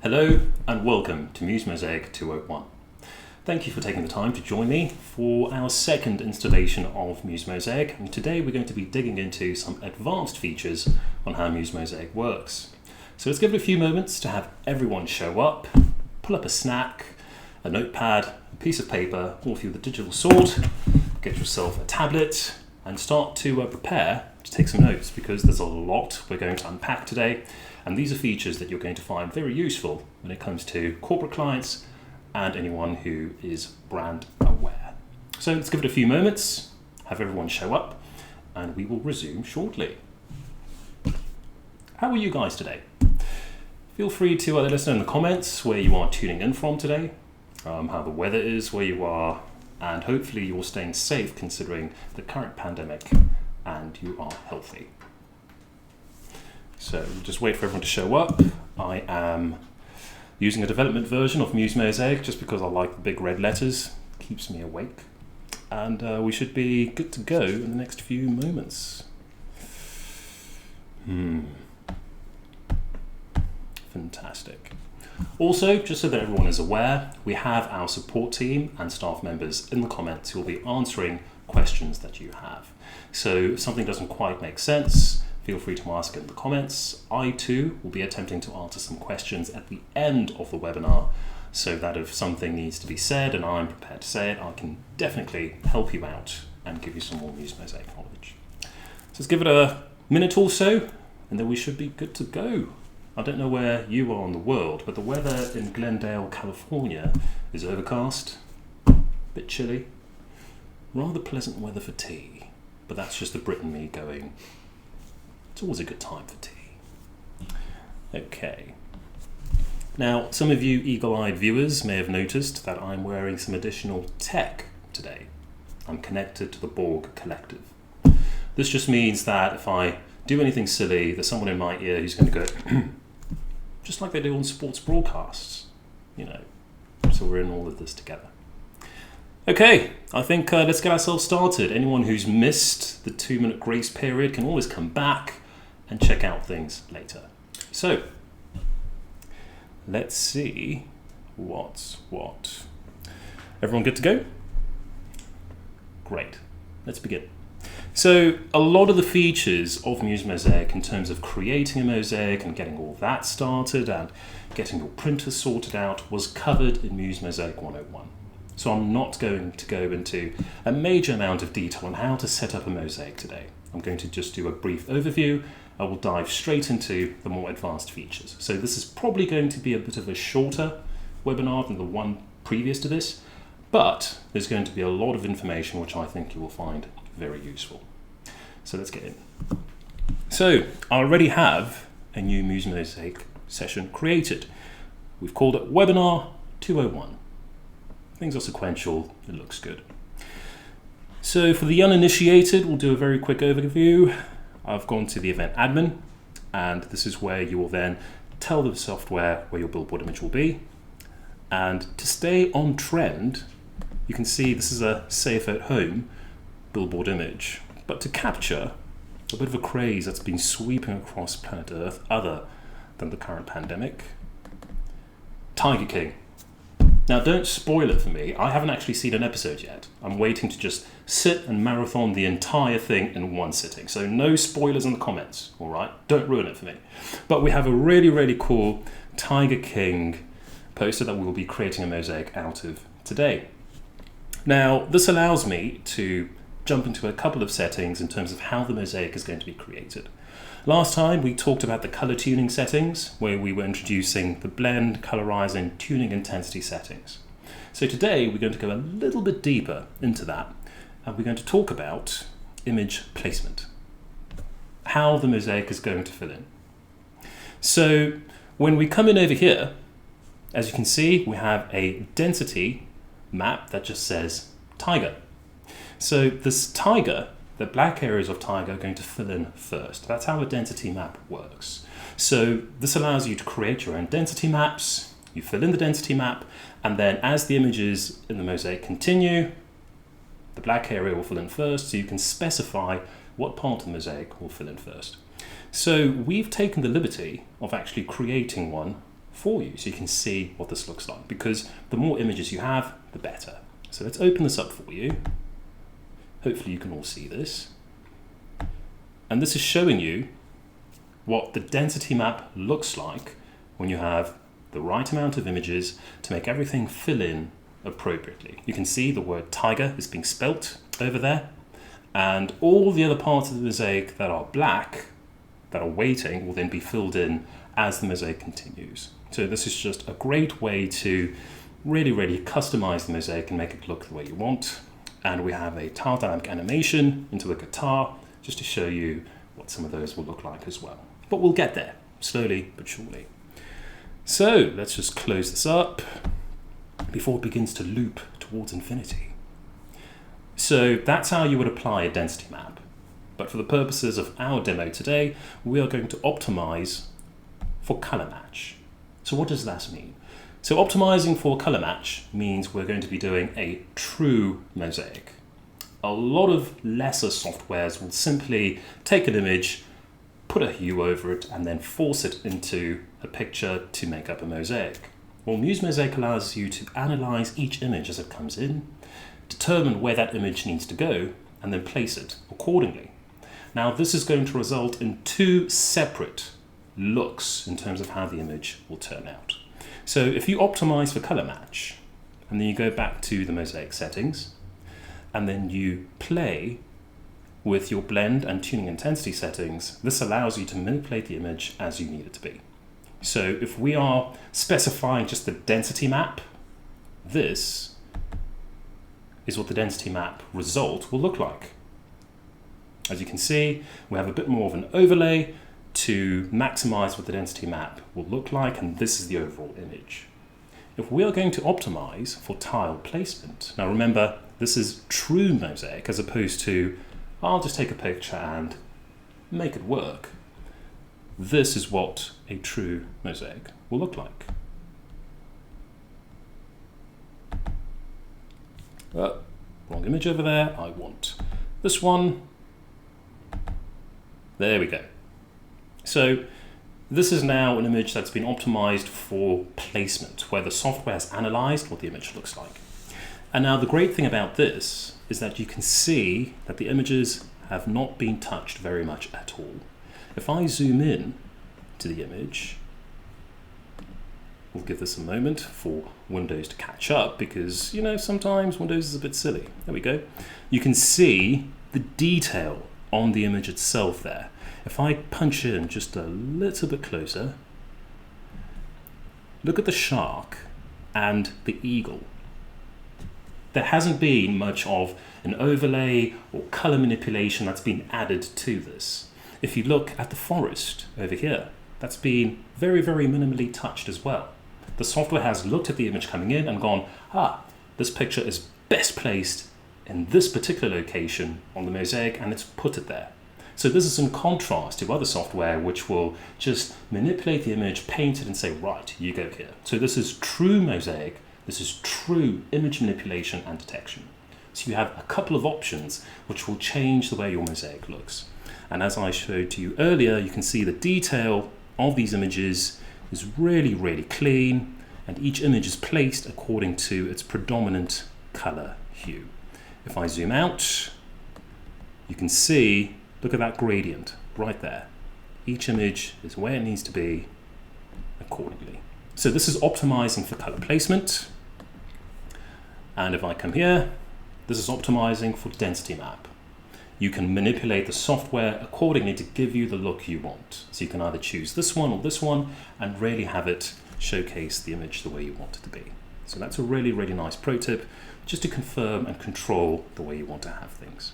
Hello and welcome to Muse Mosaic 201. Thank you for taking the time to join me for our second installation of Muse Mosaic, and today we're going to be digging into some advanced features on how Muse Mosaic works. So let's give it a few moments to have everyone show up, pull up a snack, a notepad, a piece of paper, or if you're the digital sort, get yourself a tablet and start to prepare to take some notes, because there's a lot we're going to unpack today. And these are features that you're going to find very useful when it comes to corporate clients and anyone who is brand aware. So let's give it a few moments, have everyone show up, and we will resume shortly. How are you guys today? Feel free to let us know in the comments where you are tuning in from today, how the weather is where you are, and hopefully you're staying safe considering the current pandemic and you are healthy. So we'll just wait for everyone to show up. I am using a development version of Muse Mosaic just because I like the big red letters. Keeps me awake. And we should be good to go in the next few moments. Fantastic. Also, just so that everyone is aware, we have our support team and staff members in the comments who will be answering questions that you have. So if something doesn't quite make sense, feel free to ask in the comments. I too will be attempting to answer some questions at the end of the webinar, so that if something needs to be said and I'm prepared to say it, I can definitely help you out and give you some more Muse Mosaic knowledge. So let's give it a minute or so, and then we should be good to go. I don't know where you are in the world, but the weather in Glendale, California is overcast, a bit chilly, rather pleasant weather for tea, but that's just the Brit and me going, it's always a good time for tea. Okay. Now, some of you eagle-eyed viewers may have noticed that I'm wearing some additional tech today. I'm connected to the Borg Collective. This just means that if I do anything silly, there's someone in my ear who's going to go, just like they do on sports broadcasts, you know. So we're in all of this together. Okay, I think let's get ourselves started. Anyone who's missed the 2-minute grace period can always come back and check out things later. So, let's see what's what. Everyone good to go? Great, let's begin. So, a lot of the features of Muse Mosaic in terms of creating a mosaic and getting all that started and getting your printer sorted out was covered in Muse Mosaic 101. So I'm not going to go into a major amount of detail on how to set up a mosaic today. I'm going to just do a brief overview. I will dive straight into the more advanced features. So this is probably going to be a bit of a shorter webinar than the one previous to this, but there's going to be a lot of information which I think you will find very useful. So let's get in. So I already have a new Muse Mosaic session created. We've called it Webinar 201. Things are sequential, it looks good. So for the uninitiated, we'll do a very quick overview. I've gone to the event admin, and this is where you will then tell the software where your billboard image will be. And to stay on trend, you can see this is a safe at home billboard image. But to capture a bit of a craze that's been sweeping across planet Earth other than the current pandemic, Tiger King. Now, don't spoil it for me. I haven't actually seen an episode yet. I'm waiting to just sit and marathon the entire thing in one sitting. So no spoilers in the comments, all right? Don't ruin it for me. But we have a really, really cool Tiger King poster that we will be creating a mosaic out of today. Now, this allows me to jump into a couple of settings in terms of how the mosaic is going to be created. Last time we talked about the color tuning settings, where we were introducing the blend, colorize, and tuning intensity settings. So today we're going to go a little bit deeper into that, and we're going to talk about image placement, how the mosaic is going to fill in. So when we come in over here, as you can see, we have a density map that just says tiger. So this tiger, the black areas of tiger are going to fill in first. That's how a density map works. So this allows you to create your own density maps. You fill in the density map, and then as the images in the mosaic continue, the black area will fill in first, so you can specify what part of the mosaic will fill in first. So we've taken the liberty of actually creating one for you so you can see what this looks like, because the more images you have, the better. So let's open this up for you. Hopefully you can all see this. And this is showing you what the density map looks like when you have the right amount of images to make everything fill in appropriately. You can see the word tiger is being spelt over there, and all the other parts of the mosaic that are black, that are waiting, will then be filled in as the mosaic continues. So this is just a great way to really customize the mosaic and make it look the way you want. And we have a tile dynamic animation into the guitar just to show you what some of those will look like as well. But we'll get there, slowly but surely. So let's just close this up before it begins to loop towards infinity. So that's how you would apply a density map. But for the purposes of our demo today, we are going to optimize for color match. So what does that mean? So optimizing for color match means we're going to be doing a true mosaic. A lot of lesser softwares will simply take an image, put a hue over it, and then force it into a picture to make up a mosaic. Well, Muse Mosaic allows you to analyze each image as it comes in, determine where that image needs to go, and then place it accordingly. Now, this is going to result in two separate looks in terms of how the image will turn out. So if you optimize for color match, and then you go back to the mosaic settings, and then you play with your blend and tuning intensity settings, this allows you to manipulate the image as you need it to be. So if we are specifying just the density map, this is what the density map result will look like. As you can see, we have a bit more of an overlay to maximize what the density map will look like, and this is the overall image. If we are going to optimize for tile placement, now remember, this is true mosaic as opposed to, I'll just take a picture and make it work. This is what a true mosaic will look like. Oh, wrong image over there. I want this one. There we go. So this is now an image that's been optimized for placement, where the software has analyzed what the image looks like. And now the great thing about this is that you can see that the images have not been touched very much at all. If I zoom in to the image, we'll give this a moment for Windows to catch up, because, you know, sometimes Windows is a bit silly. There we go. You can see the detail on the image itself there. If I punch in just a little bit closer, look at the shark and the eagle. There hasn't been much of an overlay or color manipulation that's been added to this. If you look at the forest over here, that's been very minimally touched as well. The software has looked at the image coming in and gone, this picture is best placed in this particular location on the mosaic, and it's put it there. So this is in contrast to other software which will just manipulate the image, paint it, and say, right, you go here. So this is true mosaic. This is true image manipulation and detection. So you have a couple of options which will change the way your mosaic looks. And as I showed to you earlier, you can see the detail of these images is really clean, and each image is placed according to its predominant color hue. If I zoom out, you can see, look at that gradient right there. Each image is where it needs to be accordingly. So this is optimizing for color placement. And if I come here, this is optimizing for density map. You can manipulate the software accordingly to give you the look you want. So you can either choose this one or this one and really have it showcase the image the way you want it to be. So that's a really nice pro tip, just to confirm and control the way you want to have things.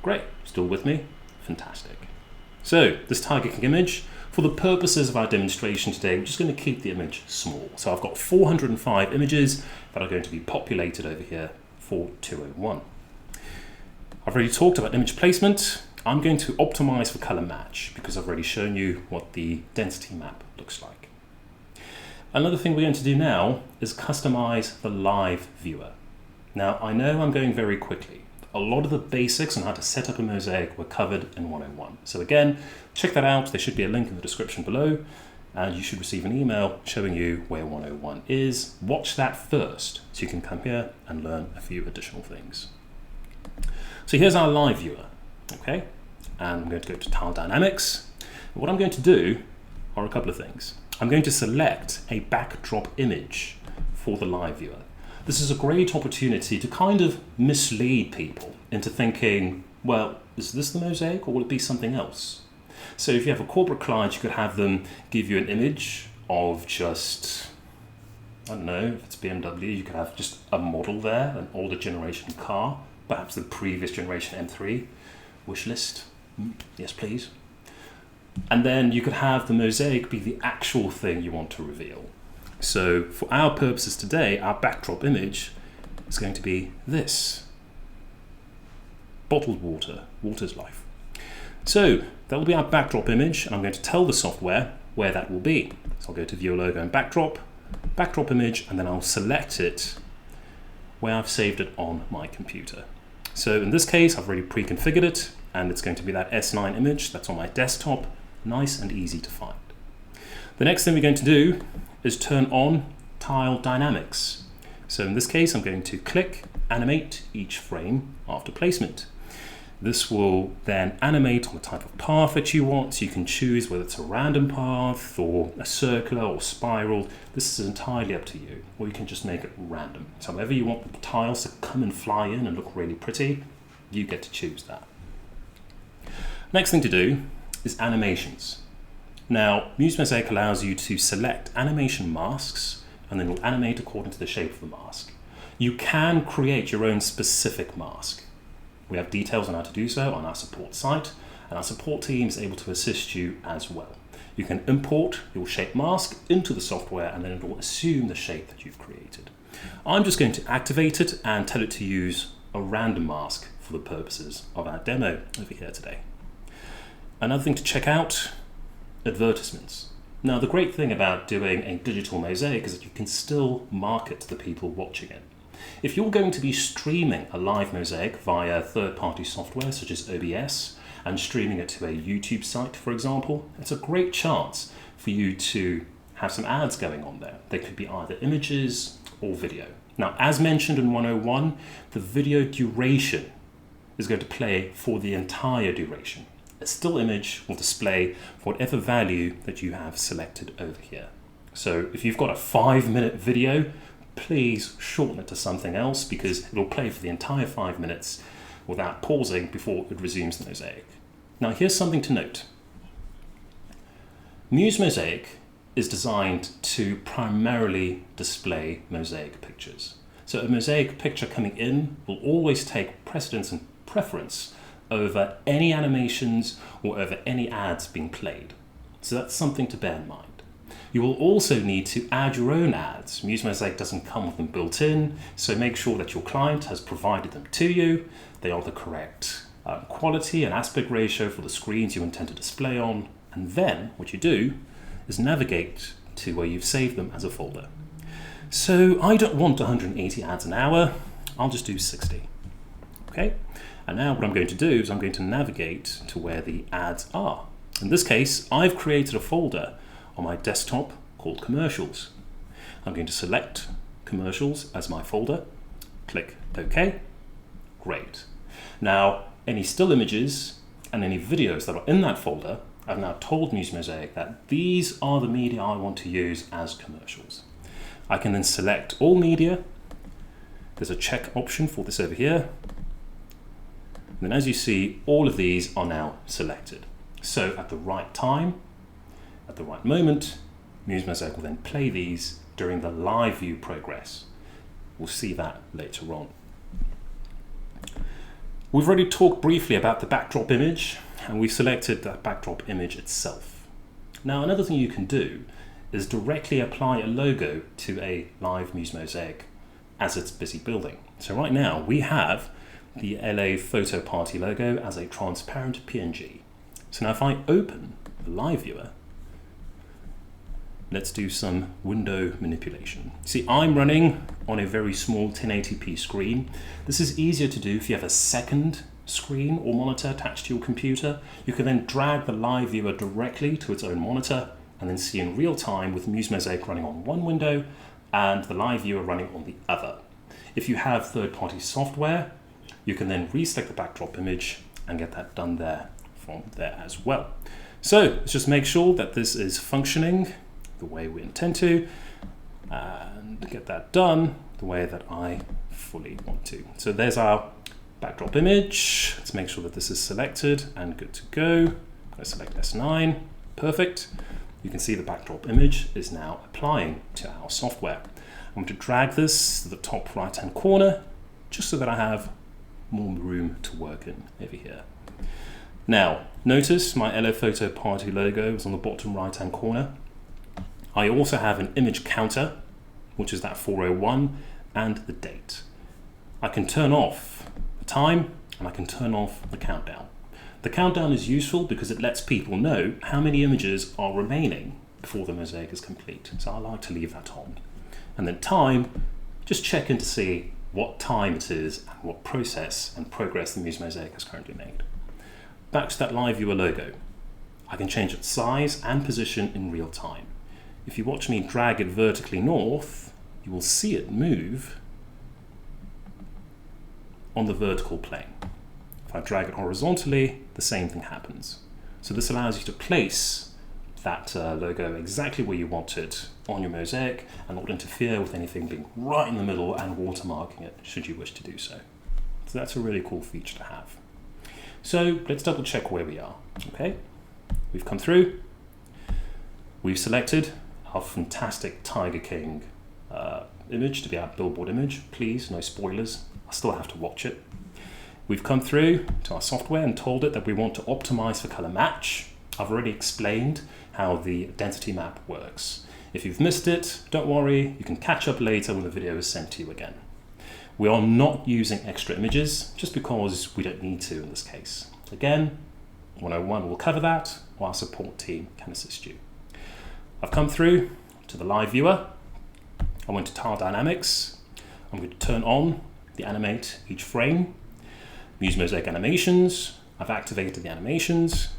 Great, still with me? Fantastic. So this Tiger King image, for the purposes of our demonstration today, we're just going to keep the image small. So I've got 405 images that are going to be populated over here for 201. I've already talked about image placement. I'm going to optimize for color match because I've already shown you what the density map looks like. Another thing we're going to do now is customize the live viewer. Now, I know I'm going very quickly. A lot of the basics on how to set up a mosaic were covered in 101. So again, check that out. There should be a link in the description below. and you should receive an email showing you where 101 is. Watch that first so you can come here and learn a few additional things. So here's our live viewer, okay? And I'm going to go to Tile Dynamics. What I'm going to do are a couple of things. I'm going to select a backdrop image for the live viewer. This is a great opportunity to kind of mislead people into thinking, well, is this the mosaic or will it be something else? So if you have a corporate client, you could have them give you an image of just, I don't know, if it's BMW, you could have just a model there, an older generation car, perhaps the previous generation M3, wish list, yes please. And then you could have the mosaic be the actual thing you want to reveal. So for our purposes today, our backdrop image is going to be this. Bottled water, water's life. So that will be our backdrop image, and I'm going to tell the software where that will be. So I'll go to Viewer Logo and Backdrop, Backdrop Image, and then I'll select it where I've saved it on my computer. So in this case, I've already pre-configured it, and it's going to be that S9 image that's on my desktop, nice and easy to find. The next thing we're going to do is turn on Tile Dynamics. So in this case, I'm going to click Animate each frame after placement. This will then animate on the type of path that you want, so you can choose whether it's a random path or a circular or spiral. This is entirely up to you, or you can just make it random. So however you want the tiles to come and fly in and look really pretty, you get to choose that. Next thing to do is animations. Now, Muse Mosaic allows you to select animation masks, and then it will animate according to the shape of the mask. You can create your own specific mask. We have details on how to do so on our support site, and our support team is able to assist you as well. You can import your shape mask into the software, and then it will assume the shape that you've created. I'm just going to activate it and tell it to use a random mask for the purposes of our demo over here today. Another thing to check out, advertisements. Now, the great thing about doing a digital mosaic is that you can still market to the people watching it. If you're going to be streaming a live mosaic via third-party software such as OBS and streaming it to a YouTube site, for example, it's a great chance for you to have some ads going on there. They could be either images or video. Now, as mentioned in 101, the video duration is going to play for the entire duration. A still image will display whatever value that you have selected over here. So if you've got a 5-minute video, please shorten it to something else because it'll play for the entire 5 minutes without pausing before it resumes the mosaic. Now here's something to note. Muse Mosaic is designed to primarily display mosaic pictures. So a mosaic picture coming in will always take precedence and preference over any animations or over any ads being played. So that's something to bear in mind. You will also need to add your own ads. Muse Mosaic doesn't come with them built in, so make sure that your client has provided them to you. They are the correct quality and aspect ratio for the screens you intend to display on. And then what you do is navigate to where you've saved them as a folder. So I don't want 180 ads an hour, I'll just do 60. Okay? And now what I'm going to do is I'm going to navigate to where the ads are. In this case, I've created a folder on my desktop called Commercials. I'm going to select Commercials as my folder, click OK. Great. Now, any still images and any videos that are in that folder, I've now told Muse Mosaic that these are the media I want to use as commercials. I can then select all media. There's a check option for this over here. And then as you see, all of these are now selected. So at the right time, at the right moment, Muse Mosaic will then play these during the live view progress. We'll see that later on. We've already talked briefly about the backdrop image, and we've selected that backdrop image itself. Now, another thing you can do is directly apply a logo to a live Muse Mosaic as it's busy building. So right now we have the LA Photo Party logo as a transparent PNG. So now if I open the live viewer, let's do some window manipulation. See, I'm running on a very small 1080p screen. This is easier to do if you have a second screen or monitor attached to your computer. You can then drag the live viewer directly to its own monitor and then see in real time with Muse Mosaic running on one window and the live viewer running on the other. If you have third-party software, you can then reselect the backdrop image and get that done there from there as well. So let's just make sure that this is functioning the way we intend to and get that done the way that I fully want to. So there's our backdrop image. Let's make sure that this is selected and good to go. Let's select S9, perfect. You can see the backdrop image is now applying to our software. I'm going to drag this to the top right-hand corner just so that I have more room to work in over here. Now, notice my LO Photo Party logo is on the bottom right-hand corner. I also have an image counter, which is that 401, and the date. I can turn off the time and I can turn off the countdown. The countdown is useful because it lets people know how many images are remaining before the mosaic is complete. So I like to leave that on. And then time, just check in to see what time it is and what process and progress the Muse Mosaic has currently made. Back to that live viewer logo. I can change its size and position in real time. If you watch me drag it vertically north, you will see it move on the vertical plane. If I drag it horizontally, the same thing happens. So this allows you to place that logo exactly where you want it on your mosaic and not interfere with anything being right in the middle and watermarking it should you wish to do so. So that's a really cool feature to have. So let's double check where we are. Okay, we've come through. We've selected our fantastic Tiger King image to be our billboard image. Please, no spoilers. I still have to watch it. We've come through to our software and told it that we want to optimize for color match. I've already explained how the density map works. If you've missed it, don't worry, you can catch up later when the video is sent to you again. We are not using extra images just because we don't need to in this case. Again, 101 will cover that, or our support team can assist you. I've come through to the live viewer. I went to Tile Dynamics. I'm going to turn on the Animate each frame. Muse Mosaic animations. I've activated the animations.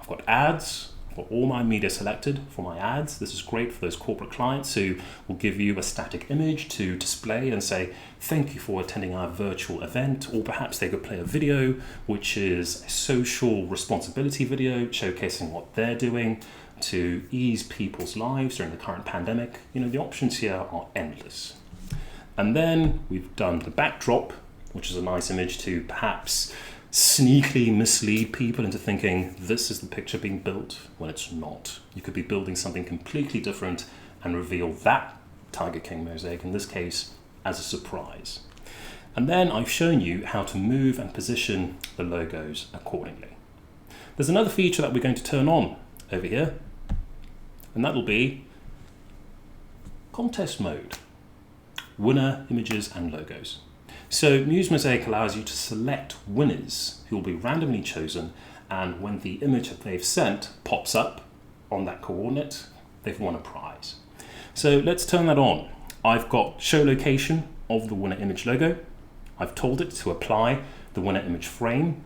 I've got ads. I've got all my media selected for my ads. This is great for those corporate clients who will give you a static image to display and say, thank you for attending our virtual event. Or perhaps they could play a video, which is a social responsibility video showcasing what they're doing to ease people's lives during the current pandemic. You know, the options here are endless. And then we've done the backdrop, which is a nice image to perhaps sneakily mislead people into thinking this is the picture being built when it's not. You could be building something completely different and reveal that Tiger King mosaic, in this case, as a surprise. And then I've shown you how to move and position the logos accordingly. There's another feature that we're going to turn on over here, and that'll be contest mode, winner images and logos. So Muse Mosaic allows you to select winners who will be randomly chosen, and when the image that they've sent pops up on that coordinate, they've won a prize. So let's turn that on. I've got show location of the winner image logo. I've told it to apply the winner image frame,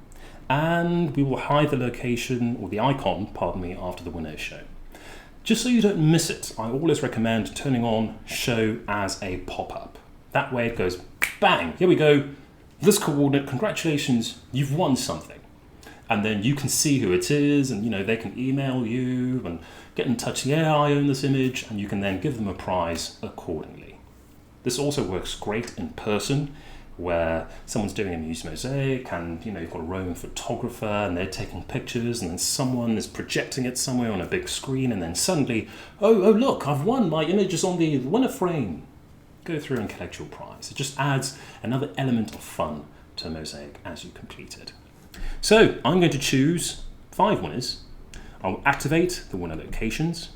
and we will hide the location or the icon, pardon me, after the winner is shown. Just so you don't miss it, I always recommend turning on show as a pop-up. That way it goes bang, here we go, this coordinate, congratulations, you've won something. And then you can see who it is, and you know, they can email you and get in touch, yeah, I own this image, and you can then give them a prize accordingly. This also works great in person, where someone's doing a Muse Mosaic and you know, you've got a roving photographer and they're taking pictures, and then someone is projecting it somewhere on a big screen, and then suddenly, oh look, I've won, my image is on the winner frame. Go through and collect your prize. It just adds another element of fun to a mosaic as you complete it. So I'm going to choose 5 winners. I'll activate the winner locations,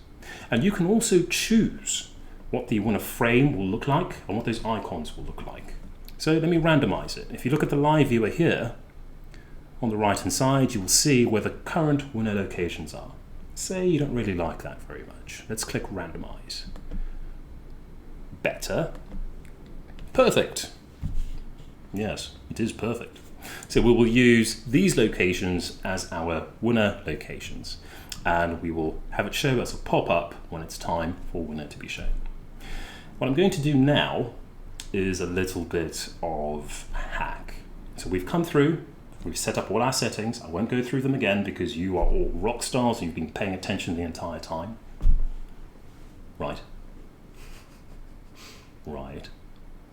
and you can also choose what the winner frame will look like and what those icons will look like. So let me randomize it. If you look at the live viewer here, on the right hand side, you will see where the current winner locations are. Say you don't really like that very much. Let's click randomize. Better. Perfect. Yes, it is perfect. So we will use these locations as our winner locations. and we will have it show as a pop-up when it's time for winner to be shown. What I'm going to do now is a little bit of a hack. So we've come through, we've set up all our settings. I won't go through them again because you are all rock stars and you've been paying attention the entire time. Right. Right.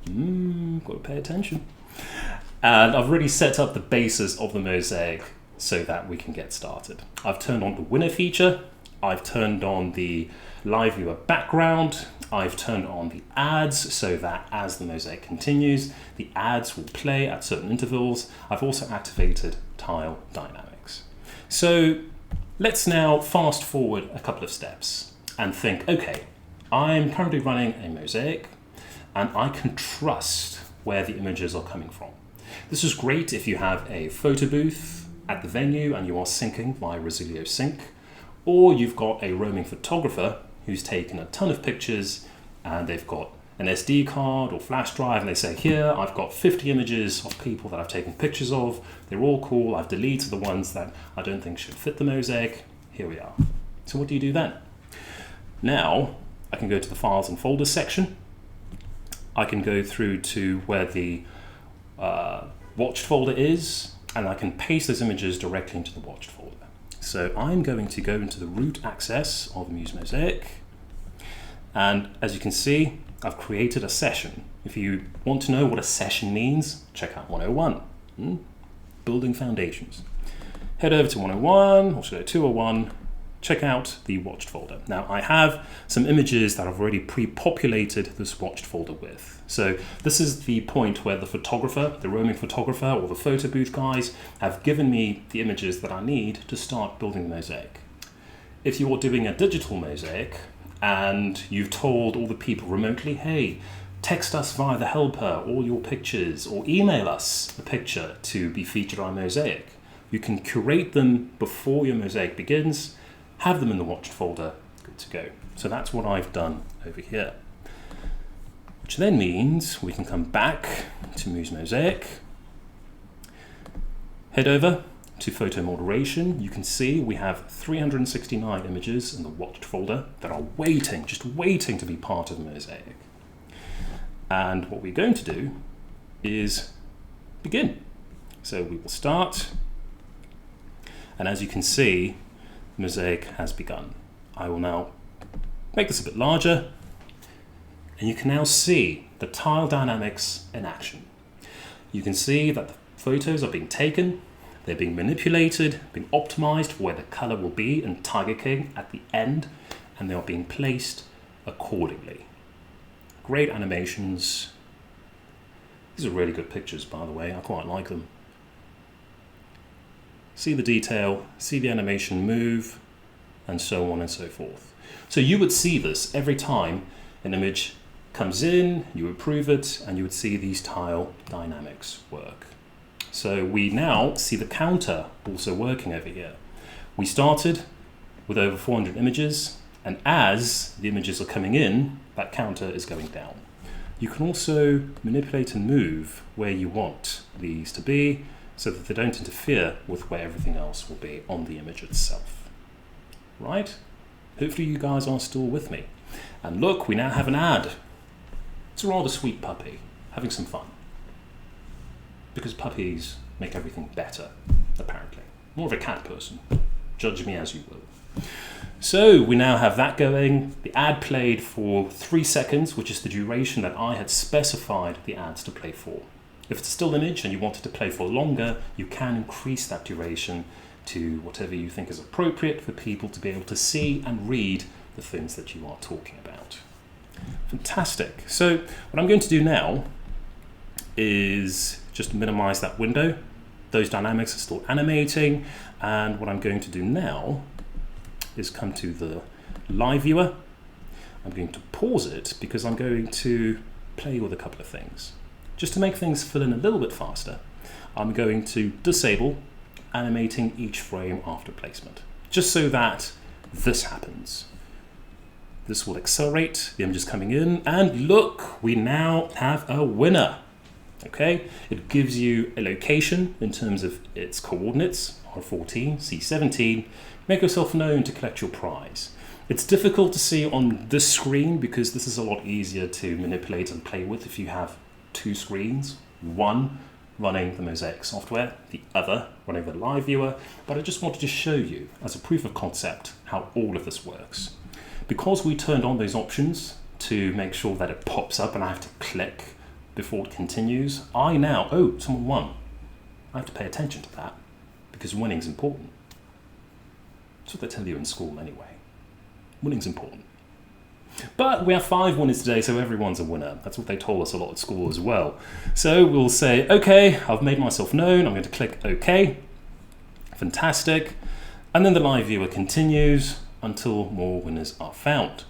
Got to pay attention. And I've already set up the basis of the mosaic so that we can get started. I've turned on the winner feature. I've turned on the live viewer background. I've turned on the ads so that as the mosaic continues, the ads will play at certain intervals. I've also activated tile dynamics. So let's now fast forward a couple of steps and think, okay, I'm currently running a mosaic and I can trust where the images are coming from. This is great if you have a photo booth at the venue and you are syncing via Resilio Sync, or you've got a roaming photographer who's taken a ton of pictures and they've got an SD card or flash drive and they say, here, I've got 50 images of people that I've taken pictures of. They're all cool. I've deleted the ones that I don't think should fit the mosaic. Here we are. So what do you do then? Now, I can go to the Files and Folders section. I can go through to where the watched folder is, and I can paste those images directly into the watched folder. So I'm going to go into the root access of Muse Mosaic, and as you can see, I've created a session. If you want to know what a session means, check out 101, Building Foundations. Head over to 101, or should I 201, check out the watched folder. Now I have some images that I've already pre-populated this watched folder with. So this is the point where the photographer, the roaming photographer or the photo booth guys have given me the images that I need to start building the mosaic. If you are doing a digital mosaic and you've told all the people remotely, hey, text us via the helper all your pictures or email us a picture to be featured on mosaic, you can curate them before your mosaic begins, have them in the watched folder, good to go. So that's what I've done over here. Which then means we can come back to Muse Mosaic, head over to photo moderation. You can see we have 369 images in the watched folder that are waiting, just waiting to be part of the mosaic. And what we're going to do is begin. So we will start, and as you can see, mosaic has begun. I will now make this a bit larger, and you can now see the tile dynamics in action. You can see that the photos are being taken, they're being manipulated, being optimized for where the color will be in Tiger King at the end, and they are being placed accordingly. Great animations. These are really good pictures, by the way. I quite like them. See the detail, see the animation move, and so on and so forth. So you would see this every time an image comes in, you approve it, and you would see these tile dynamics work. So we now see the counter also working over here. We started with over 400 images, and as the images are coming in, that counter is going down. You can also manipulate and move where you want these to be so that they don't interfere with where everything else will be on the image itself. Right? Hopefully you guys are still with me. And look, we now have an ad. It's a rather sweet puppy, having some fun. Because puppies make everything better, apparently. More of a cat person. Judge me as you will. So we now have that going. The ad played for 3 seconds, which is the duration that I had specified the ads to play for. If it's a still image and you want it to play for longer, you can increase that duration to whatever you think is appropriate for people to be able to see and read the things that you are talking about. Fantastic. So what I'm going to do now is just minimize that window. Those dynamics are still animating, and what I'm going to do now is come to the live viewer. I'm going to pause it because I'm going to play with a couple of things. Just to make things fill in a little bit faster, I'm going to disable animating each frame after placement, just so that this happens. This will accelerate the images coming in, and look, we now have a winner. Okay, it gives you a location in terms of its coordinates, R14, C17, make yourself known to collect your prize. It's difficult to see on this screen because this is a lot easier to manipulate and play with if you have two screens, one running the Mosaic software, the other running the live viewer, but I just wanted to show you as a proof of concept how all of this works. Because we turned on those options to make sure that it pops up and I have to click before it continues, oh, someone won. I have to pay attention to that because winning's important. That's what they tell you in school anyway. Winning's important. But we have 5 winners today, so everyone's a winner. That's what they told us a lot at school as well. So we'll say, okay, I've made myself known. I'm going to click OK. Fantastic. And then the live viewer continues until more winners are found.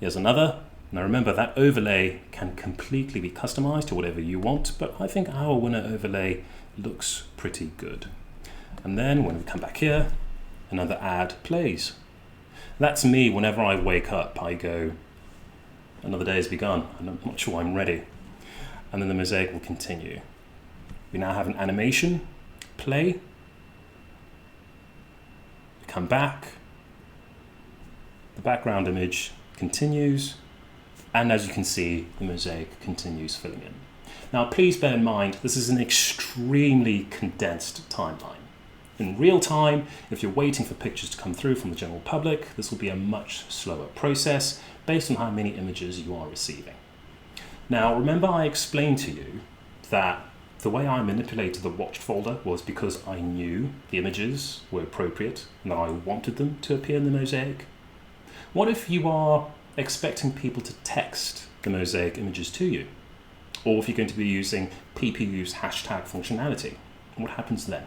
Here's another. Now remember, that overlay can completely be customized to whatever you want, but I think our winner overlay looks pretty good. And then when we come back here, another ad plays. That's me whenever I wake up. I go, another day has begun, and I'm not sure I'm ready. And then the mosaic will continue. We now have an animation play. We come back. The background image continues. And as you can see, the mosaic continues filling in. Now, please bear in mind, this is an extremely condensed timeline. In real time, if you're waiting for pictures to come through from the general public, this will be a much slower process based on how many images you are receiving. Now, remember I explained to you that the way I manipulated the watched folder was because I knew the images were appropriate and that I wanted them to appear in the mosaic. What if you are expecting people to text the mosaic images to you? Or if you're going to be using PPU's hashtag functionality, what happens then?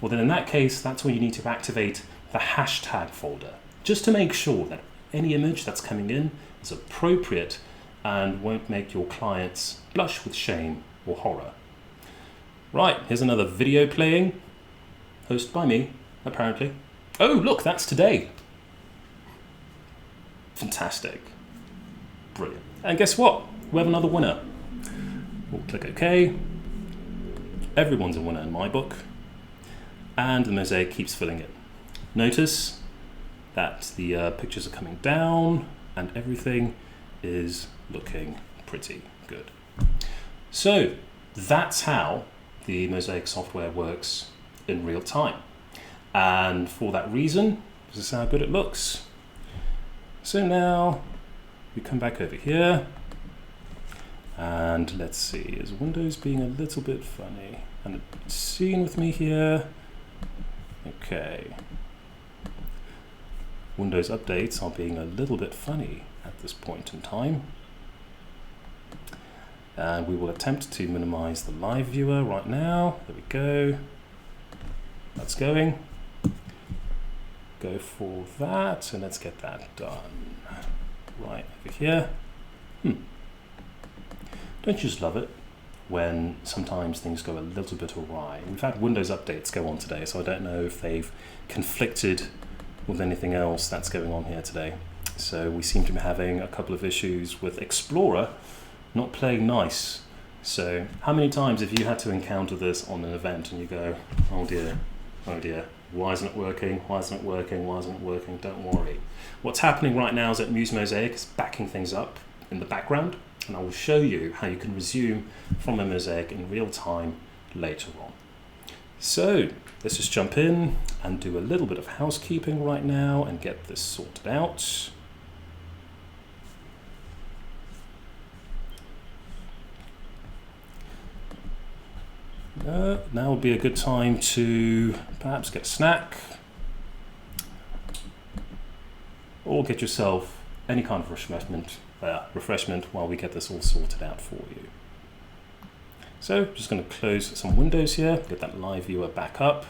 Well, then in that case, that's where you need to activate the hashtag folder, just to make sure that any image that's coming in is appropriate and won't make your clients blush with shame or horror. Right, here's another video playing, hosted by me, apparently. Oh, look, that's today. Fantastic. Brilliant. And guess what? We have another winner. We'll click OK. Everyone's a winner in my book. And the mosaic keeps filling in. Notice that the pictures are coming down and everything is looking pretty good. So that's how the mosaic software works in real time. And for that reason, this is how good it looks. So now we come back over here and let's see, is Windows being a little bit funny? And it's seen with me here. Okay. Windows updates are being a little bit funny at this point in time. And we will attempt to minimize the live viewer right now. There we go. That's going. Go for that, and let's get that done. Right over here. Don't you just love it when sometimes things go a little bit awry? We've had Windows updates go on today, so I don't know if they've conflicted with anything else that's going on here today. So we seem to be having a couple of issues with Explorer not playing nice. So how many times have you had to encounter this on an event and you go, oh dear, why isn't it working? Why isn't it working? Why isn't it working? Don't worry. What's happening right now is that Muse Mosaic is backing things up in the background, and I will show you how you can resume from a mosaic in real time later on. So let's just jump in and do a little bit of housekeeping right now and get this sorted out. Now would be a good time to perhaps get a snack or get yourself any kind of refreshment while we get this all sorted out for you. So just going to close some windows here, get that live viewer back up.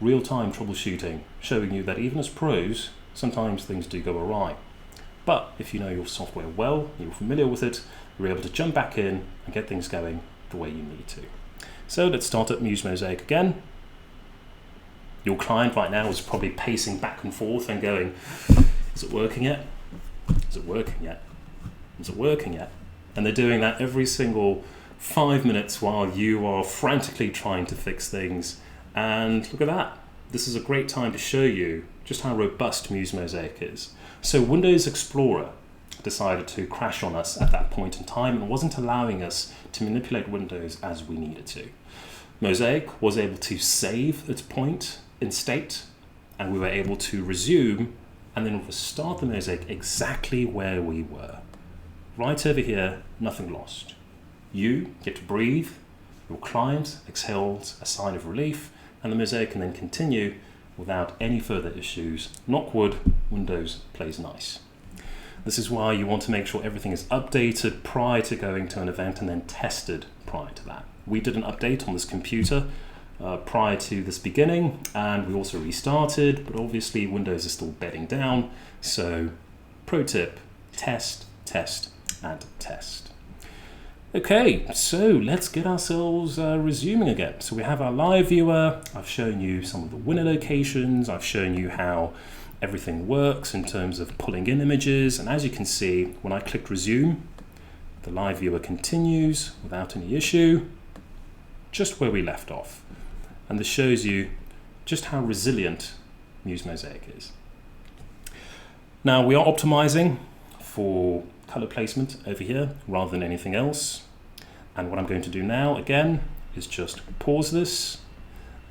Real-time troubleshooting, showing you that even as pros, sometimes things do go awry. But if you know your software well, you're familiar with it, you're able to jump back in and get things going the way you need to. So let's start at Muse Mosaic again. Your client right now is probably pacing back and forth and going, is it working yet? Is it working yet? Is it working yet? And they're doing that every single 5 minutes while you are frantically trying to fix things. And look at that. This is a great time to show you just how robust Muse Mosaic is. So Windows Explorer decided to crash on us at that point in time and wasn't allowing us to manipulate Windows as we needed to. Mosaic was able to save its point in state, and we were able to resume and then restart the Mosaic exactly where we were. Right over here, nothing lost. You get to breathe, your client exhales a sign of relief, and the Mosaic can then continue without any further issues. Knock wood, Windows plays nice. This is why you want to make sure everything is updated prior to going to an event and then tested prior to that. We did an update on this computer prior to this beginning, and we also restarted, but obviously Windows is still bedding down. So pro tip, test, test, and test. Okay, so let's get ourselves resuming again. So we have our live viewer. I've shown you some of the winner locations. I've shown you how everything works in terms of pulling in images. And as you can see, when I clicked resume, the live viewer continues without any issue, just where we left off. And this shows you just how resilient Muse Mosaic is. Now we are optimizing for color placement over here rather than anything else. And what I'm going to do now again is just pause this,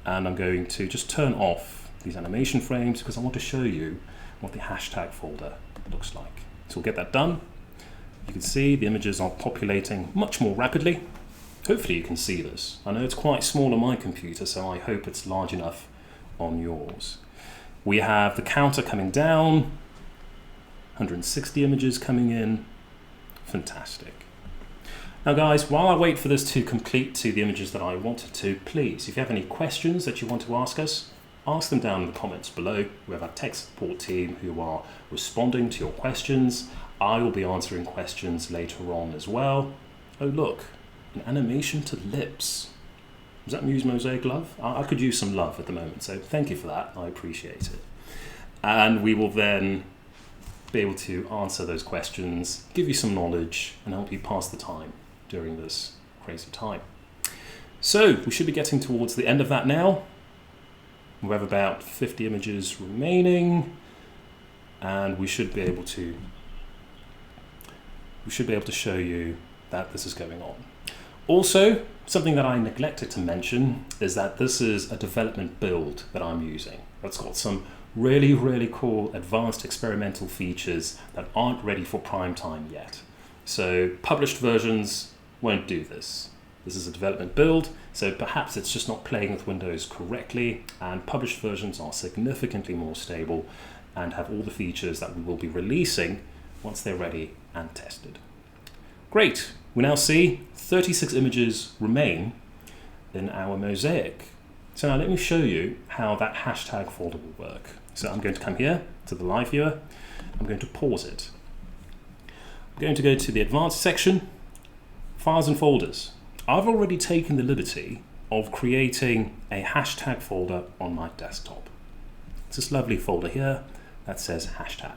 and I'm going to just turn off these animation frames because I want to show you what the hashtag folder looks like. So we'll get that done. You can see the images are populating much more rapidly. Hopefully you can see this. I know it's quite small on my computer, so I hope it's large enough on yours. We have the counter coming down, 160 images coming in. Fantastic. Now guys, while I wait for this to complete to the images that I wanted to, please, if you have any questions that you want to ask us, ask them down in the comments below. We have our tech support team who are responding to your questions. I will be answering questions later on as well. Oh look, an animation to lips. Was that Muse Mosaic love? I could use some love at the moment, so thank you for that. I appreciate it. And we will then be able to answer those questions, give you some knowledge, and help you pass the time during this crazy time. So we should be getting towards the end of that now. We have about 50 images remaining, and we should be able to show you that this is going on. Also, something that I neglected to mention is that this is a development build that I'm using. It's got some really, really cool advanced experimental features that aren't ready for prime time yet. So published versions won't do this. This is a development build, so perhaps it's just not playing with Windows correctly, and published versions are significantly more stable and have all the features that we will be releasing once they're ready and tested. Great, we now see 36 images remain in our mosaic. So now let me show you how that hashtag folder will work. So I'm going to come here to the live viewer. I'm going to pause it. I'm going to go to the advanced section, files and folders. I've already taken the liberty of creating a hashtag folder on my desktop. It's this lovely folder here that says hashtag.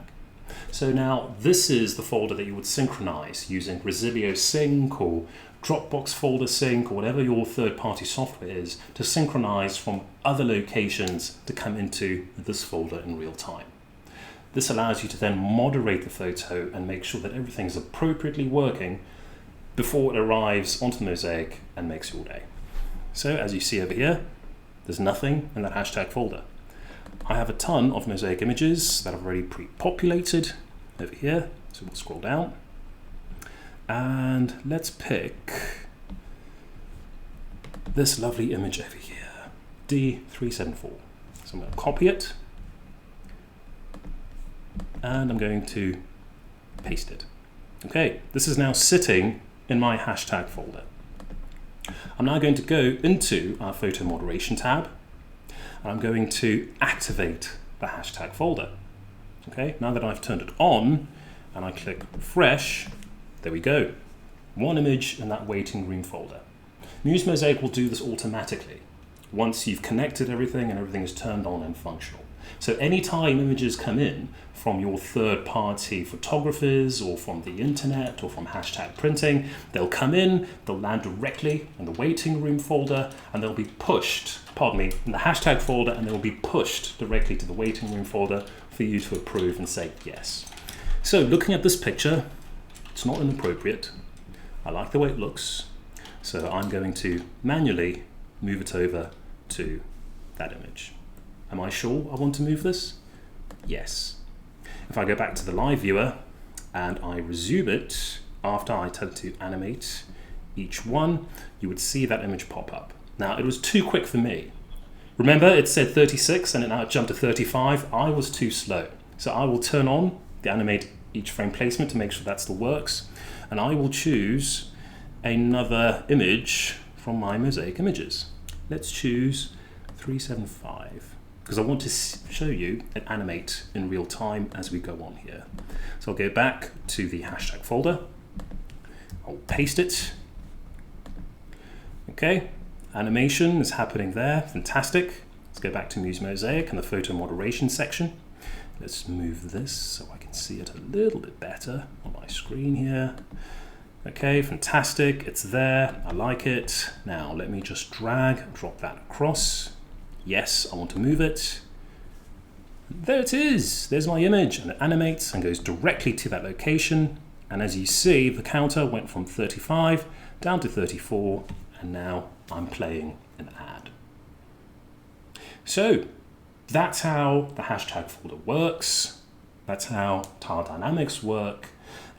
So now this is the folder that you would synchronize using Resilio Sync or Dropbox Folder Sync or whatever your third-party software is to synchronize from other locations to come into this folder in real time. This allows you to then moderate the photo and make sure that everything is appropriately working before it arrives onto the mosaic and makes your day. So as you see over here, there's nothing in that hashtag folder. I have a ton of mosaic images that I've already pre-populated over here. So we'll scroll down and let's pick this lovely image over here, D374. So I'm going to copy it and I'm going to paste it. Okay, this is now sitting in my hashtag folder. I'm now going to go into our photo moderation tab and I'm going to activate the hashtag folder. Okay, now that I've turned it on and I click refresh, there we go. One image in that waiting room folder. Muse Mosaic will do this automatically once you've connected everything and everything is turned on and functional. So anytime images come in from your third-party photographers or from the internet or from hashtag printing, they'll come in, they'll land directly in the waiting room folder, and they'll be pushed, in the hashtag folder, and they'll be pushed directly to the waiting room folder for you to approve and say yes. So looking at this picture, it's not inappropriate. I like the way it looks. So I'm going to manually move it over to that image. Am I sure I want to move this? Yes. If I go back to the live viewer and I resume it after I tell it to animate each one, you would see that image pop up. Now, it was too quick for me. Remember, it said 36 and now it jumped to 35. I was too slow. So I will turn on the animate each frame placement to make sure that still works. And I will choose another image from my Mosaic images. Let's choose 375 because I want to show you and animate in real time as we go on here. So I'll go back to the hashtag folder. I'll paste it. Okay, animation is happening there. Fantastic. Let's go back to Muse Mosaic and the photo moderation section. Let's move this so I can see it a little bit better on my screen here. Okay, fantastic, it's there, I like it. Now let me just drop that across. Yes, I want to move it. There it is, there's my image, and it animates and goes directly to that location. And as you see, the counter went from 35 down to 34, and now I'm playing an ad. So that's how the hashtag folder works. That's how tile dynamics work.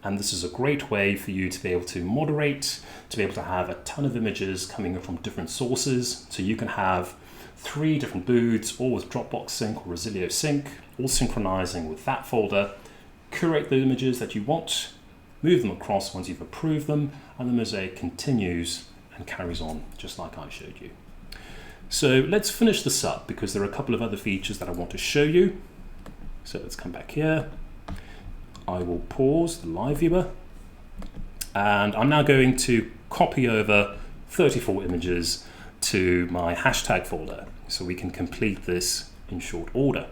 And this is a great way for you to be able to moderate, to be able to have a ton of images coming in from different sources. So you can have 3 different booths, all with Dropbox Sync or Resilio Sync, all synchronizing with that folder, curate the images that you want, move them across once you've approved them, and the Mosaic continues and carries on just like I showed you. So let's finish this up because there are a couple of other features that I want to show you. So let's come back here. I will pause the live viewer, and I'm now going to copy over 34 images to my hashtag folder so we can complete this in short order.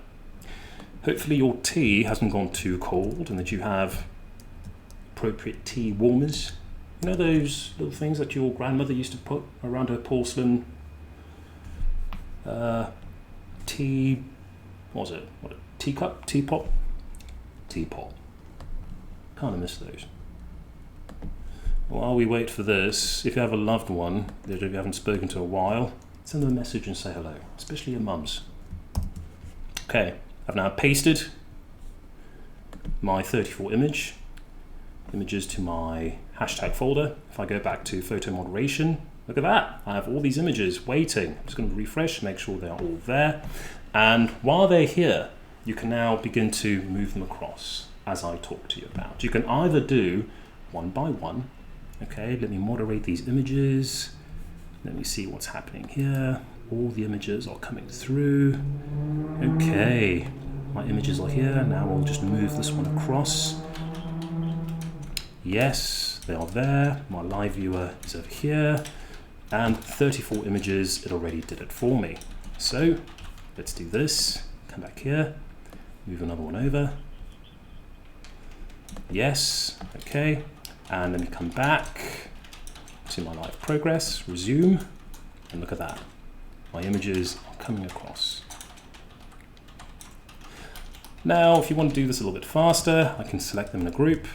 Hopefully your tea hasn't gone too cold and that you have appropriate tea warmers. You know those little things that your grandmother used to put around her porcelain tea, what was it? Teacup? Teapot? Teapot. Kind of miss those. While we wait for this, if you have a loved one that you haven't spoken to a while, send them a message and say hello, especially your mums. Okay, I've now pasted my 34 images to my hashtag folder. If I go back to photo moderation, look at that. I have all these images waiting. I'm just going to refresh, make sure they're all there. And while they're here, you can now begin to move them across as I talk to you about. You can either do one by one. Okay, let me moderate these images. Let me see what's happening here. All the images are coming through. Okay, my images are here. Now I'll just move this one across. Yes, they are there. My live viewer is over here. And 34 images, it already did it for me. So let's do this. Come back here, move another one over. Yes, okay. And let me come back to my live progress, resume, and look at that. My images are coming across. Now, if you want to do this a little bit faster, I can select them in a group.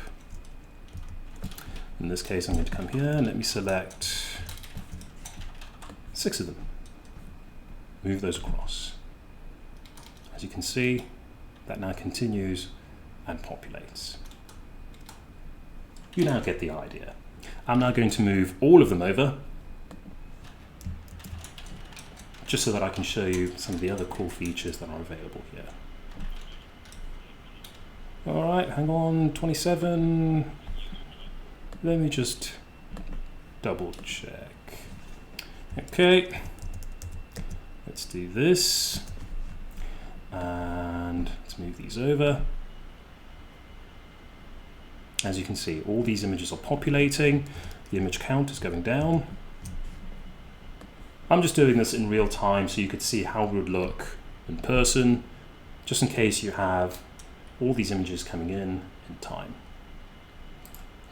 In this case, I'm going to come here and let me select 6 of them. Move those across. As you can see, that now continues and populates. You now get the idea. I'm now going to move all of them over just so that I can show you some of the other cool features that are available here. All right, hang on, 27. Let me just double check. Okay, let's do this. And let's move these over. As you can see, all these images are populating. The image count is going down. I'm just doing this in real time so you could see how it would look in person just in case you have all these images coming in time.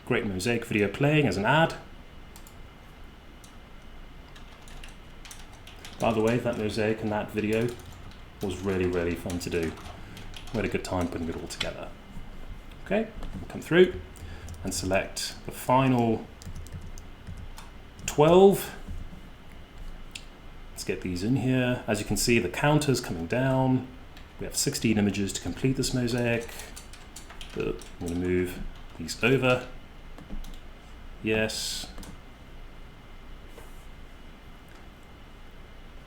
Great Mosaic video playing as an ad. By the way, that Mosaic and that video was really, really fun to do. We had a good time putting it all together. Okay, we'll come through and select the final 12. Let's get these in here. As you can see, the counter's coming down. We have 16 images to complete this mosaic. I'm going to move these over. Yes.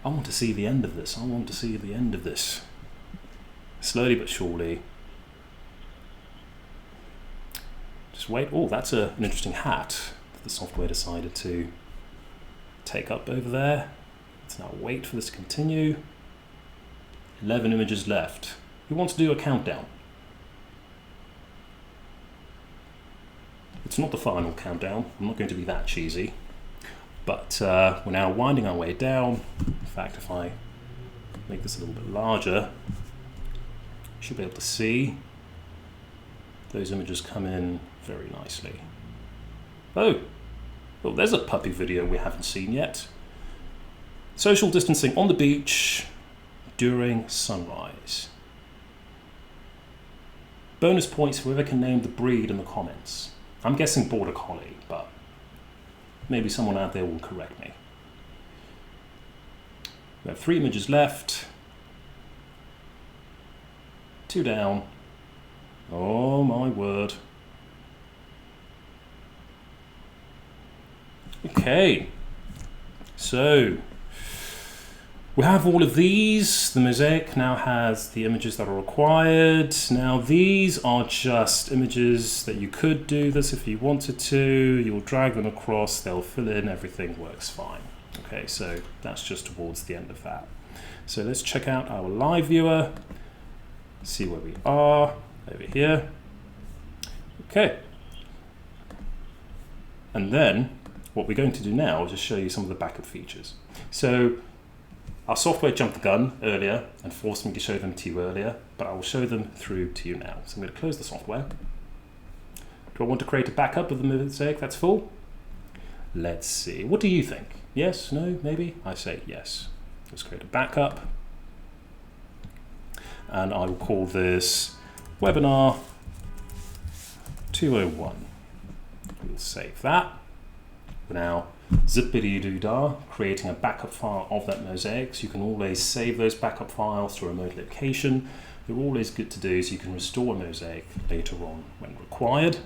I want to see the end of this. I want to see the end of this. Slowly but surely. Just wait. Oh, that's an interesting hat that the software decided to take up over there. Let's now wait for this to continue. 11 images left. We want to do a countdown. It's not the final countdown. I'm not going to be that cheesy. But we're now winding our way down. In fact, if I make this a little bit larger, you should be able to see those images come in very nicely. Oh, there's a puppy video we haven't seen yet. Social distancing on the beach during sunrise. Bonus points for whoever can name the breed in the comments. I'm guessing Border Collie, but maybe someone out there will correct me. We have 3 images left. 2 down. Oh my word. Okay, so we have all of these. The mosaic now has the images that are required. Now these are just images that you could do this if you wanted to. You'll drag them across, they'll fill in, everything works fine. Okay, so that's just towards the end of that. So let's check out our live viewer, see where we are over here. Okay, and then what we're going to do now is just show you some of the backup features. So our software jumped the gun earlier and forced me to show them to you earlier, but I will show them through to you now. So I'm going to close the software. Do I want to create a backup of the mosaic that's full? Let's see. What do you think? Yes? No? Maybe? I say yes. Let's create a backup. And I will call this webinar 201. We'll save that. We're now zippity-doo-dah, creating a backup file of that mosaic. So you can always save those backup files to a remote location. They're always good to do so you can restore a mosaic later on when required.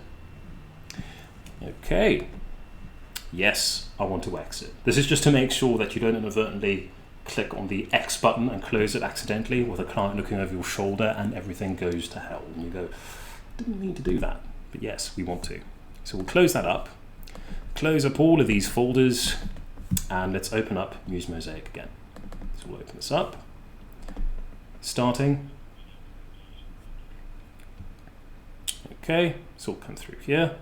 Okay. Yes, I want to exit. This is just to make sure that you don't inadvertently click on the X button and close it accidentally with a client looking over your shoulder and everything goes to hell. And you go, didn't mean to do that. But yes, we want to. So we'll close that up. Close up all of these folders and let's open up Muse Mosaic again. So we'll open this up. Starting. Okay, so we'll come through here.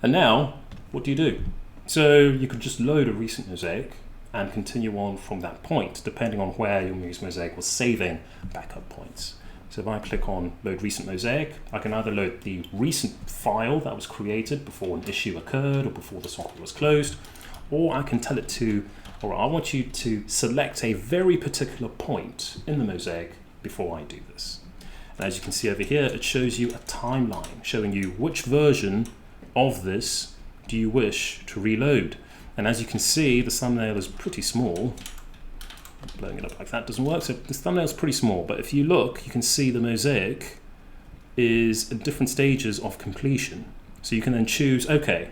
And now, what do? So you could just load a recent mosaic and continue on from that point, depending on where your Muse Mosaic was saving backup points. So if I click on Load Recent Mosaic, I can either load the recent file that was created before an issue occurred or before the software was closed, or I can tell it to, or I want you to select a very particular point in the mosaic before I do this. And as you can see over here, it shows you a timeline showing you which version of this do you wish to reload. And as you can see, the thumbnail is pretty small. Blowing it up like that doesn't work, so this thumbnail is pretty small, but if you look, you can see the mosaic is at different stages of completion. So you can then choose, okay,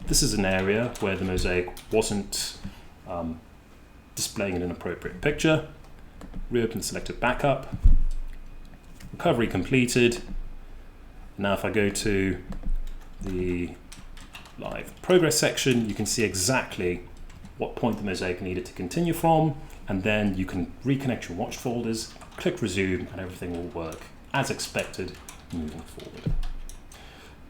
this is an area where the mosaic wasn't displaying an inappropriate picture. Reopen the selected backup. Recovery completed. Now if I go to the live progress section, you can see exactly what point the mosaic needed to continue from, and then you can reconnect your watch folders, click resume, and everything will work as expected moving forward.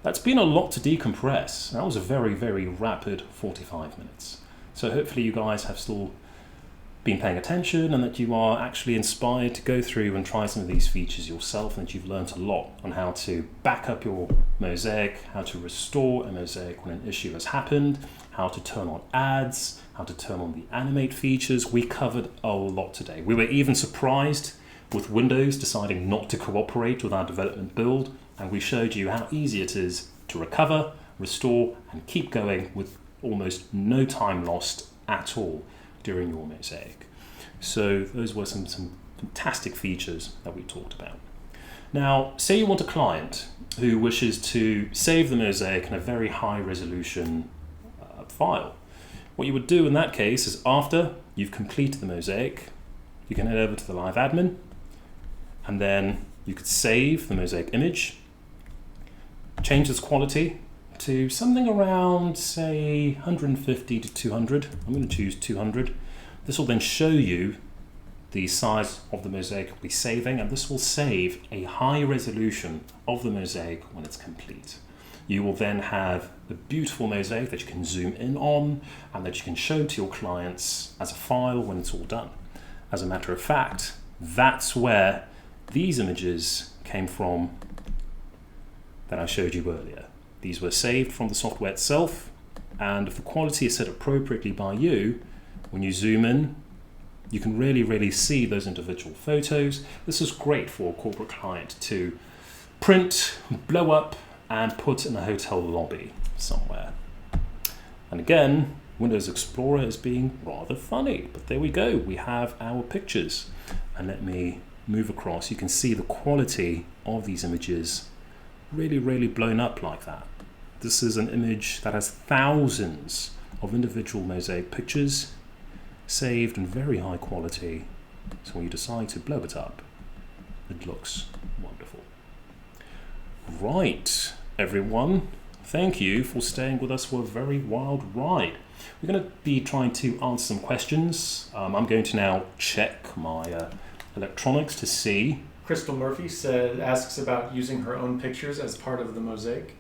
That's been a lot to decompress. That was a very, very rapid 45 minutes. So hopefully you guys have still been paying attention and that you are actually inspired to go through and try some of these features yourself, and that you've learned a lot on how to back up your mosaic, how to restore a mosaic when an issue has happened, how to turn on ads, how to turn on the Animate features. We covered a lot today. We were even surprised with Windows deciding not to cooperate with our development build, and we showed you how easy it is to recover, restore, and keep going with almost no time lost at all during your mosaic. So those were some fantastic features that we talked about. Now, say you want a client who wishes to save the mosaic in a very high resolution file. What you would do in that case is, after you've completed the mosaic, you can head over to the Live Admin, and then you could save the mosaic image, change its quality to something around, say, 150 to 200. I'm going to choose 200. This will then show you the size of the mosaic we'll be saving, and this will save a high resolution of the mosaic when it's complete. You will then have a beautiful mosaic that you can zoom in on and that you can show to your clients as a file when it's all done. As a matter of fact, that's where these images came from that I showed you earlier. These were saved from the software itself, and if the quality is set appropriately by you, when you zoom in, you can really see those individual photos. This is great for a corporate client to print, blow up, and put in a hotel lobby somewhere. And again, Windows Explorer is being rather funny, but there we go. We have our pictures. And let me move across. You can see the quality of these images really blown up like that. This is an image that has thousands of individual mosaic pictures saved in very high quality. So when you decide to blow it up, it looks wonderful. Right, everyone, thank you for staying with us for a very wild ride. We're going to be trying to answer some questions. I'm going to now check my electronics to see. Crystal Murphy asks about using her own pictures as part of the mosaic.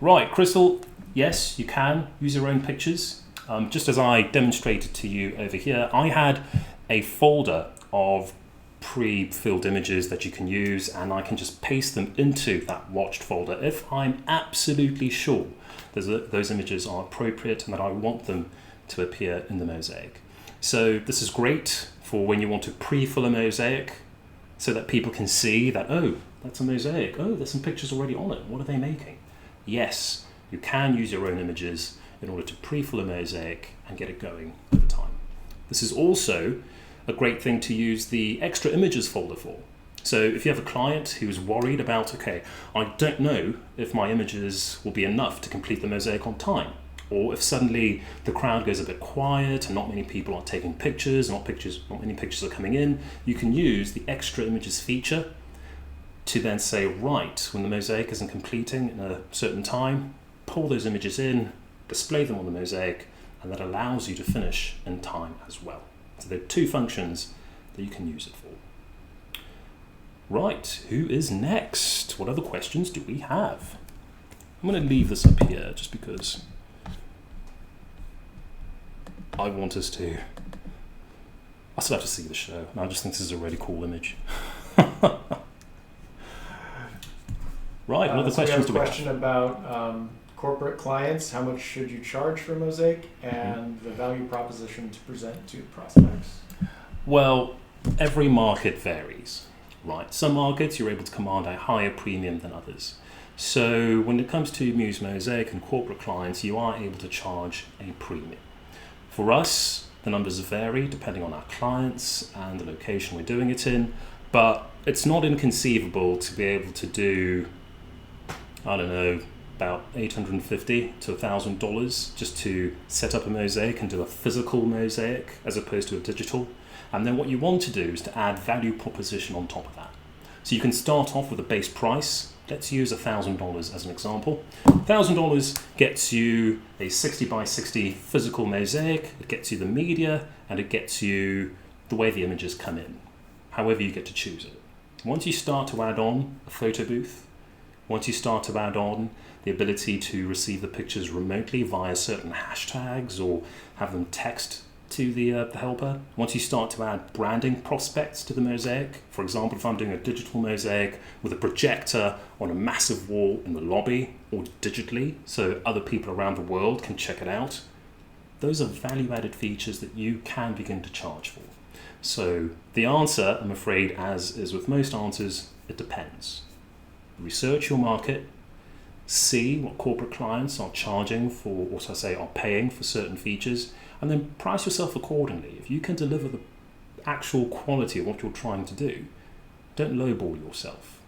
Right, Crystal, yes, you can use your own pictures. Just as I demonstrated to you over here, I had a folder of pre-filled images that you can use, and I can just paste them into that watched folder if I'm absolutely sure those images are appropriate and that I want them to appear in the mosaic. So this is great for when you want to pre-fill a mosaic so that people can see that, oh, that's a mosaic. Oh, there's some pictures already on it. What are they making? Yes, you can use your own images in order to pre-fill a mosaic and get it going over time. This is also a great thing to use the extra images folder for. So if you have a client who's worried about, okay, I don't know if my images will be enough to complete the mosaic on time, or if suddenly the crowd goes a bit quiet and not many people are taking pictures, not many pictures are coming in, you can use the extra images feature to then say, right, when the mosaic isn't completing in a certain time, pull those images in, display them on the mosaic, and that allows you to finish in time as well. So there are two functions that you can use it for. Right, who is next? What other questions do we have? I'm going to leave this up here just because I want us to... I still have to see the show, and I just think this is a really cool image. Right, what other questions do we have? We have a question about corporate clients. How much should you charge for Mosaic, and the value proposition to present to prospects? Well, every market varies, right? Some markets you're able to command a higher premium than others. So when it comes to Muse Mosaic and corporate clients, you are able to charge a premium. For us, the numbers vary depending on our clients and the location we're doing it in, but it's not inconceivable to be able to do, I don't know, about $850 to $1,000 just to set up a mosaic and do a physical mosaic as opposed to a digital. And then what you want to do is to add value proposition on top of that. So you can start off with a base price. Let's use $1,000 as an example. $1,000 gets you a 60 by 60 physical mosaic, it gets you the media, and it gets you the way the images come in, however you get to choose it. Once you start to add on a photo booth, once you start to add on the ability to receive the pictures remotely via certain hashtags or have them text to the helper. Once you start to add branding prospects to the mosaic, for example, if I'm doing a digital mosaic with a projector on a massive wall in the lobby or digitally so other people around the world can check it out, those are value-added features that you can begin to charge for. So the answer, I'm afraid, as is with most answers, it depends. Research your market, see what corporate clients are charging for, or so I say, are paying for certain features, and then price yourself accordingly. If you can deliver the actual quality of what you're trying to do, don't lowball yourself.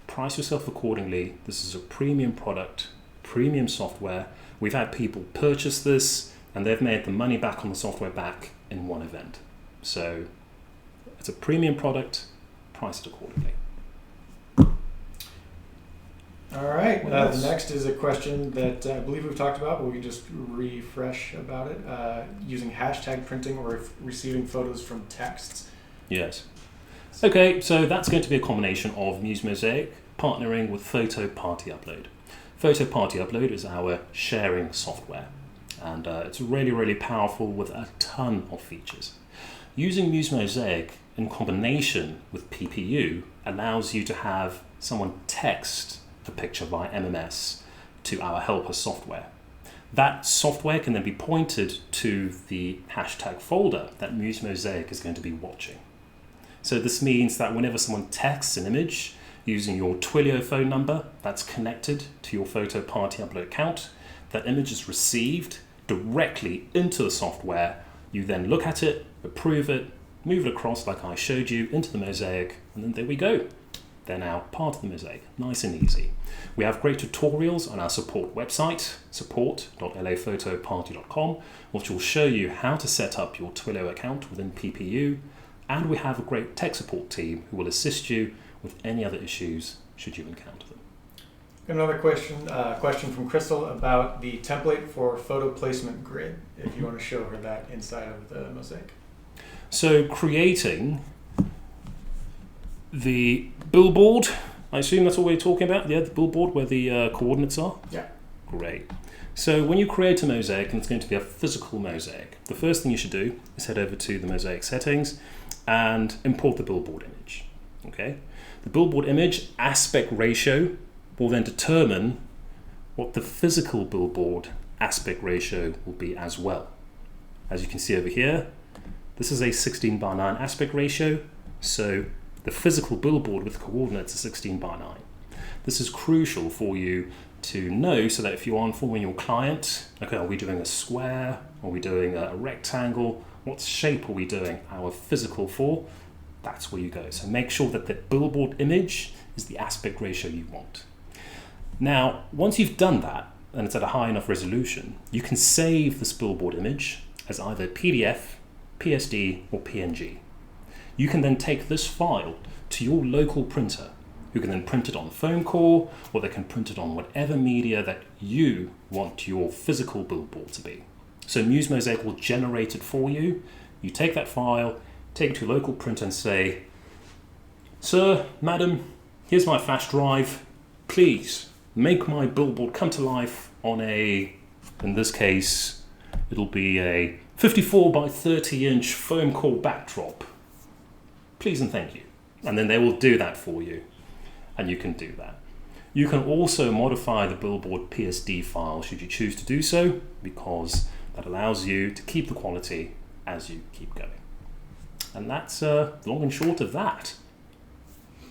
Price yourself accordingly. This is a premium product, premium software. We've had people purchase this and they've made the money back on the software back in one event. So it's a premium product, price it accordingly. All right. The next is a question that I believe we've talked about, but we can just refresh about it. Using hashtag printing or receiving photos from texts. Yes. Okay, so that's going to be a combination of Muse Mosaic partnering with Photo Party Upload. Photo Party Upload is our sharing software, and it's really, really powerful with a ton of features. Using Muse Mosaic in combination with PPU allows you to have someone text a picture via MMS to our helper software. That software can then be pointed to the hashtag folder that Muse Mosaic is going to be watching. So this means that whenever someone texts an image using your Twilio phone number that's connected to your Photo Party Upload account, that image is received directly into the software. You then look at it, approve it, move it across like I showed you into the Mosaic, and then there we go. They're now part of the Mosaic, nice and easy. We have great tutorials on our support website, support.laphotoparty.com, which will show you how to set up your Twilio account within PPU, and we have a great tech support team who will assist you with any other issues should you encounter them. Another question from Crystal about the template for photo placement grid, if you want to show her that inside of the Mosaic. So creating the billboard, I assume that's what we're talking about? Yeah, the billboard where the coordinates are? Yeah. Great. So when you create a mosaic, and it's going to be a physical mosaic, the first thing you should do is head over to the mosaic settings and import the billboard image. Okay. The billboard image aspect ratio will then determine what the physical billboard aspect ratio will be as well. As you can see over here, this is a 16:9 aspect ratio, so the physical billboard with coordinates is 16:9. This is crucial for you to know so that if you are informing your client, okay, are we doing a square? Are we doing a rectangle? What shape are we doing our physical for? That's where you go. So make sure that the billboard image is the aspect ratio you want. Now, once you've done that, and it's at a high enough resolution, you can save this billboard image as either PDF, PSD, or PNG. You can then take this file to your local printer, who can then print it on foam core, or they can print it on whatever media that you want your physical billboard to be. So Muse Mosaic will generate it for you. You take that file, take it to your local printer and say, "Sir, madam, here's my flash drive. Please make my billboard come to life on a," in this case, it'll be a 54 by 30 inch foam core backdrop. Please and thank you. And then they will do that for you. And you can do that. You can also modify the billboard PSD file should you choose to do so, because that allows you to keep the quality as you keep going. And that's long and short of that.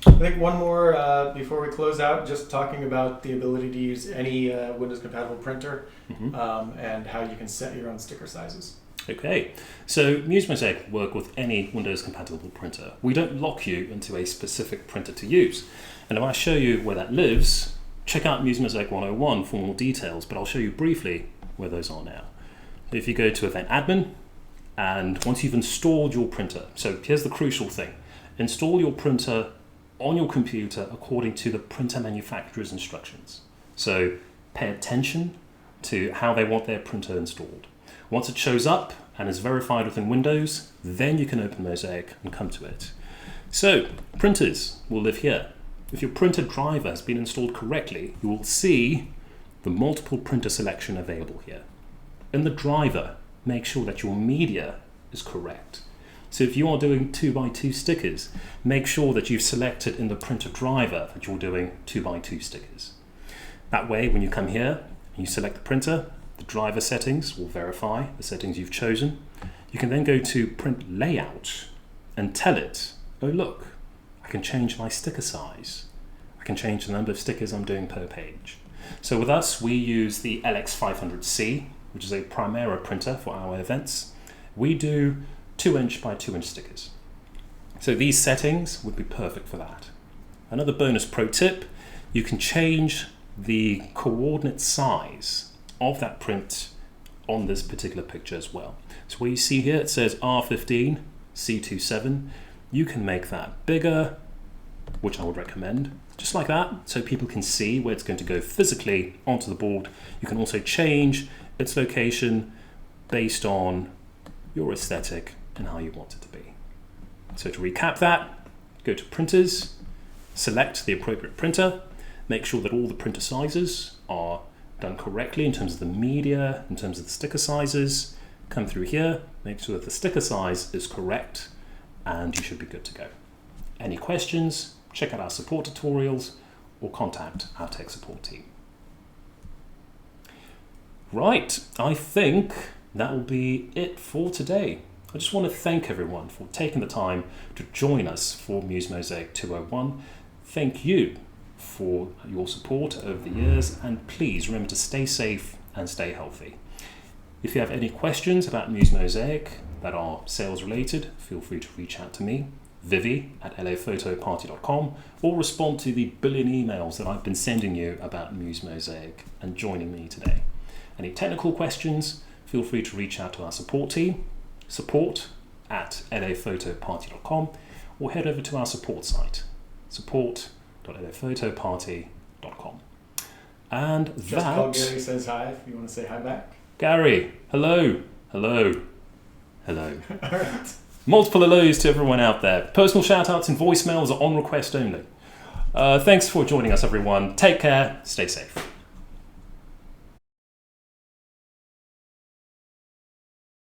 I think one more before we close out, just talking about the ability to use any Windows compatible printer and how you can set your own sticker sizes. Okay, so Muse Mosaic will work with any Windows compatible printer. We don't lock you into a specific printer to use. And if I show you where that lives, check out Muse Mosaic 101 for more details, but I'll show you briefly where those are now. If you go to Event Admin, and once you've installed your printer, so here's the crucial thing, install your printer on your computer according to the printer manufacturer's instructions. So pay attention to how they want their printer installed. Once it shows up and is verified within Windows, then you can open Mosaic and come to it. So printers will live here. If your printer driver has been installed correctly, you will see the multiple printer selection available here. In the driver, make sure that your media is correct. So if you are doing 2x2 stickers, make sure that you've selected in the printer driver that you're doing 2x2 stickers. That way, when you come here and you select the printer, the driver settings will verify the settings you've chosen. You can then go to print layout and tell it, oh look, I can change my sticker size. I can change the number of stickers I'm doing per page. So with us, we use the LX500C, which is a Primera printer for our events. We do 2-inch by 2-inch stickers. So these settings would be perfect for that. Another bonus pro tip, you can change the coordinate size of that print on this particular picture as well. So where you see here, it says R15, C27. You can make that bigger, which I would recommend, just like that, so people can see where it's going to go physically onto the board. You can also change its location based on your aesthetic and how you want it to be. So to recap that, go to printers, select the appropriate printer, make sure that all the printer sizes are done correctly in terms of the media, in terms of the sticker sizes. Come through here, make sure that the sticker size is correct, and you should be good to go. Any questions, check out our support tutorials or contact our tech support team. Right, I think that will be it for today. I just want to thank everyone for taking the time to join us for Muse Mosaic 201. Thank you for your support over the years, and please remember to stay safe and stay healthy. If you have any questions about Muse Mosaic that are sales related, feel free to reach out to me, Vivi at laphotoparty.com, or respond to the billion emails that I've been sending you about Muse Mosaic and joining me today. Any technical questions, feel free to reach out to our support team, support at laphotoparty.com, or head over to our support site, support.laphotoparty.com. And Just that... call Gary says hi if you want to say hi back. Gary, hello, hello, hello. All right. Multiple hellos to everyone out there. Personal shout-outs and voicemails are on request only. Thanks for joining us, everyone. Take care. Stay safe.